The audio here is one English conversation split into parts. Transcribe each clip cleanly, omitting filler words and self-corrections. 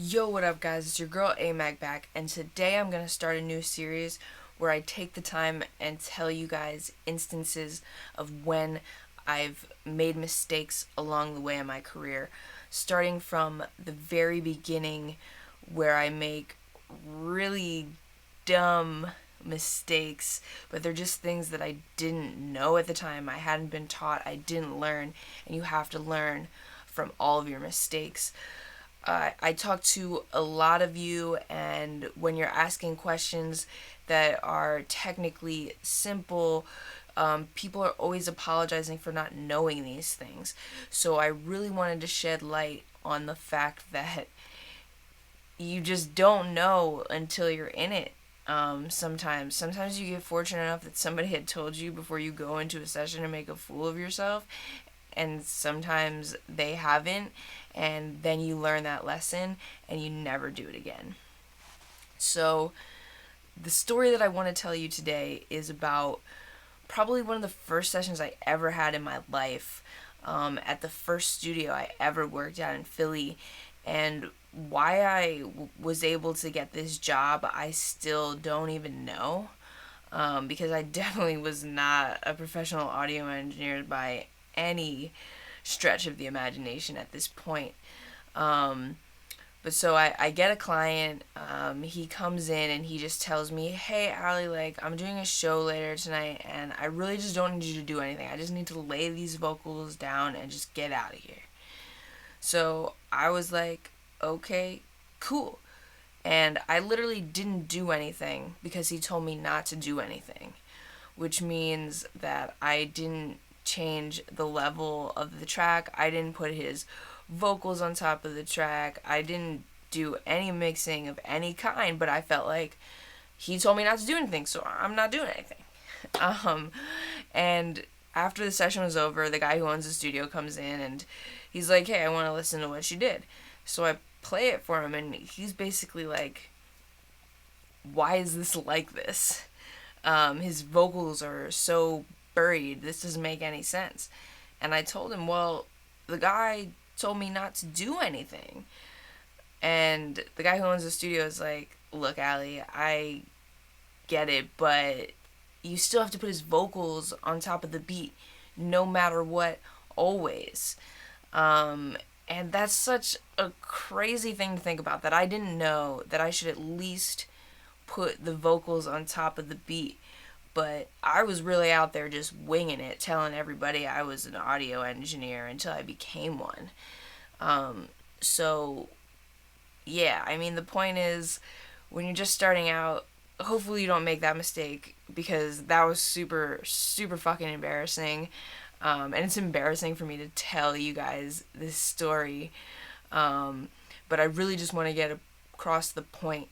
Yo, what up, guys? It's your girl AMAc back, and today I'm gonna start a new series where I take the time and tell you guys instances of when I've made mistakes along the way in my career, starting from the very beginning where I make really dumb mistakes, but they're just things that I didn't know at the time. I hadn't been taught, I didn't learn, and you have to learn from all of your mistakes. I talk to a lot of you, and when you're asking questions that are technically simple, people are always apologizing for not knowing these things. So I really wanted to shed light on the fact that you just don't know until you're in it. Sometimes you get fortunate enough that somebody had told you before you go into a session to make a fool of yourself, and sometimes they haven't, and then you learn that lesson and you never do it again. So the story that I want to tell you today is about probably one of the first sessions I ever had in my life, at the first studio I ever worked at in Philly. And why was able to get this job, I still don't even know, because I definitely was not a professional audio engineer by any stretch of the imagination at this point. But so I get a client, he comes in and he just tells me, hey, Allie, like, I'm doing a show later tonight and I really just don't need you to do anything. I just need to lay these vocals down and just get out of here. So I was like, okay, cool. And I literally didn't do anything because he told me not to do anything, which means that I didn't change the level of the track. I didn't put his vocals on top of the track. I didn't do any mixing of any kind, but I felt like he told me not to do anything, so I'm not doing anything. And after the session was over, the guy who owns the studio comes in and he's like, hey, I want to listen to what you did. So I play it for him and he's basically like, why is this like this? His vocals are so buried. This doesn't make any sense. And I told him, well, the guy told me not to do anything. And the guy who owns the studio is like, look, Allie, I get it, but you still have to put his vocals on top of the beat no matter what, always. And that's such a crazy thing to think about, that I didn't know that I should at least put the vocals on top of the beat. But I was really out there just winging it, telling everybody I was an audio engineer until I became one. So, yeah, I mean, the point is, when you're just starting out, hopefully you don't make that mistake, because that was super, super fucking embarrassing. And it's embarrassing for me to tell you guys this story. But I really just want to get across the point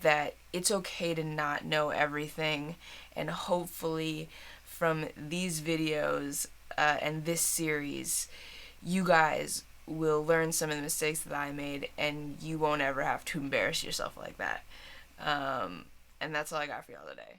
that it's okay to not know everything, and hopefully from these videos and this series, you guys will learn some of the mistakes that I made, and you won't ever have to embarrass yourself like that. And that's all I got for y'all today.